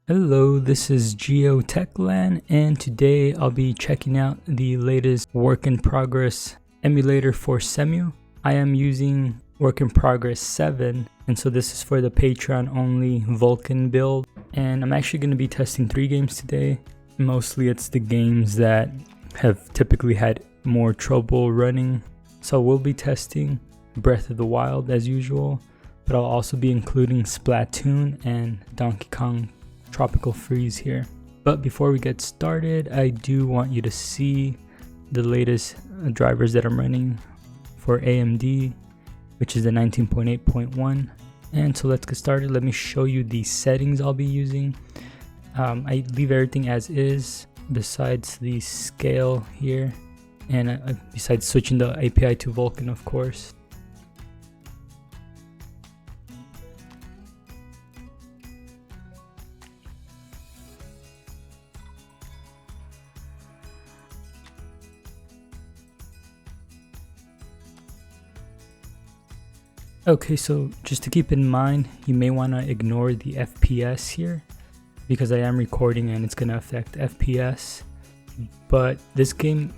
Hello, this is GeoTechLand, and today I'll be checking out the latest work in progress emulator for Cemu. I am using work in progress 7, and so this is for the Patreon only VULKAN build. And I'm actually going to be testing 3 games today. Mostly it's the games that have typically had more trouble running. So we'll be testing Breath of the Wild as usual, but I'll also be including Splatoon and Donkey Kong Tropical Freeze here. But before we get started, I do want you to see the latest drivers that I'm running for AMD, which is the 19.8.1. And so let's get started. Let me show you the settings I'll be using. I leave everything as is besides the scale here, and besides switching the API to VULKAN, of course. Okay, so just to keep in mind, you may want to ignore the FPS here because I am recording and it's going to affect FPS. But this game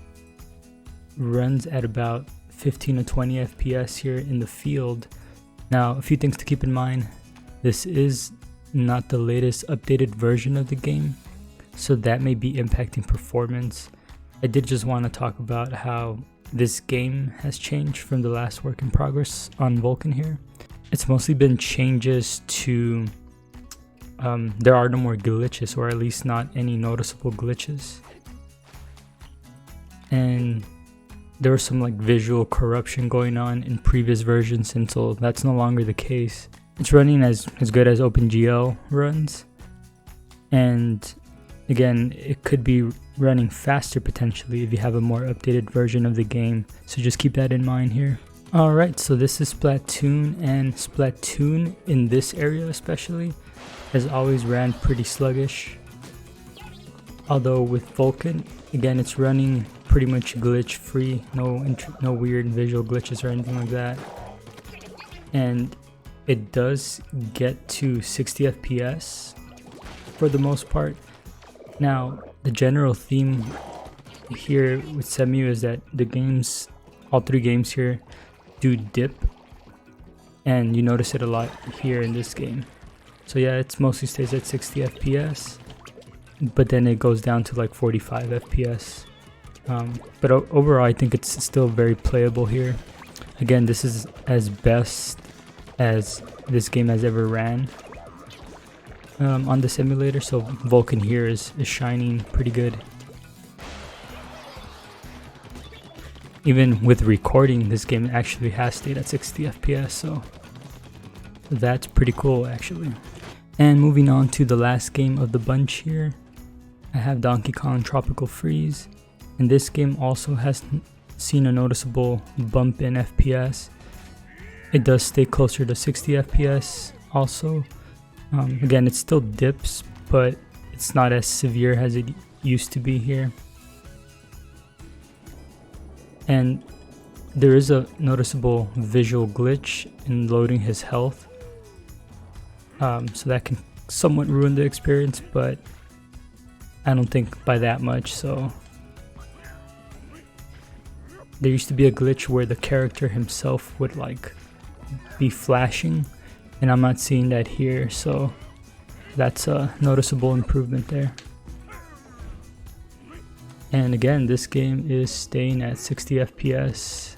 runs at about 15 to 20 FPS here in the field. Now, a few things to keep in mind. This is not the latest updated version of the game, so that may be impacting performance. I did just want to talk about how this game has changed from the last work in progress on VULKAN here. It's mostly been changes to there are no more glitches, or at least not any noticeable glitches, and there was some like visual corruption going on in previous versions, and so that's no longer the case. It's running as good as OpenGL runs, and again, it could be running faster potentially if you have a more updated version of the game, so just keep that in mind here. Alright, so this is Splatoon, and Splatoon in this area especially has always ran pretty sluggish. Although with VULKAN, again, it's running pretty much glitch free, no weird visual glitches or anything like that. And it does get to 60 FPS for the most part. Now, the general theme here with Cemu is that the games, all 3 games here, do dip, and you notice it a lot here in this game. So yeah, it mostly stays at 60 FPS, but then it goes down to like 45 FPS. But overall, I think it's still very playable here. Again, this is as best as this game has ever ran on this emulator, so VULKAN here is shining pretty good. Even with recording, this game actually has stayed at 60 FPS, so that's pretty cool actually. And moving on to the last game of the bunch here, I have Donkey Kong Tropical Freeze, and this game also has seen a noticeable bump in FPS. It does stay closer to 60 FPS also. Again, it still dips, but it's not as severe as it used to be here. And there is a noticeable visual glitch in loading his health. So that can somewhat ruin the experience, but I don't think by that much. So there used to be a glitch where the character himself would like be flashing, and I'm not seeing that here, so that's a noticeable improvement there. And again, this game is staying at 60 FPS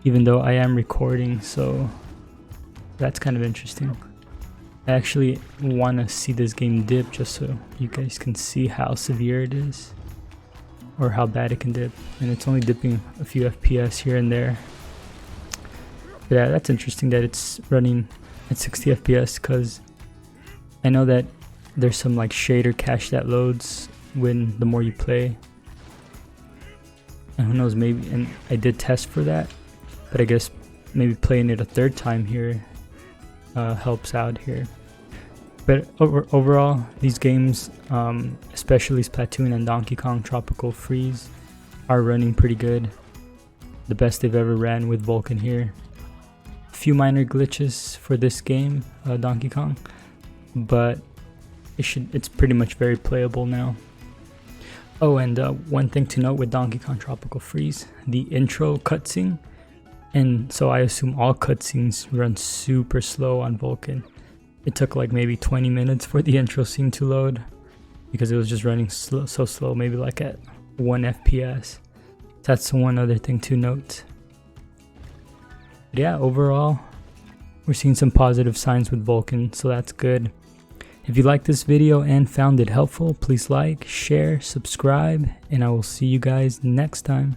even though I am recording, so that's kind of interesting. I actually want to see this game dip just so you guys can see how severe it is, or how bad it can dip, and it's only dipping a few FPS here and there. But yeah, that's interesting that it's running at 60 FPS, because I know that there's some like shader cache that loads when the more you play, and who knows, maybe, and I did test for that, but I guess maybe playing it a 3rd time here helps out here. But overall, these games, especially Splatoon and Donkey Kong Tropical Freeze, are running pretty good. The best they've ever ran with VULKAN here. A few minor glitches for this game, Donkey Kong, but it's pretty much very playable now. Oh, and one thing to note with Donkey Kong Tropical Freeze, the intro cutscene, and so I assume all cutscenes run super slow on Vulkan. It took like maybe 20 minutes for the intro scene to load because it was just running so slow, maybe like at 1 FPS. That's one other thing to note. But yeah, overall, we're seeing some positive signs with Vulkan, so that's good. If you liked this video and found it helpful, please like, share, subscribe, and I will see you guys next time.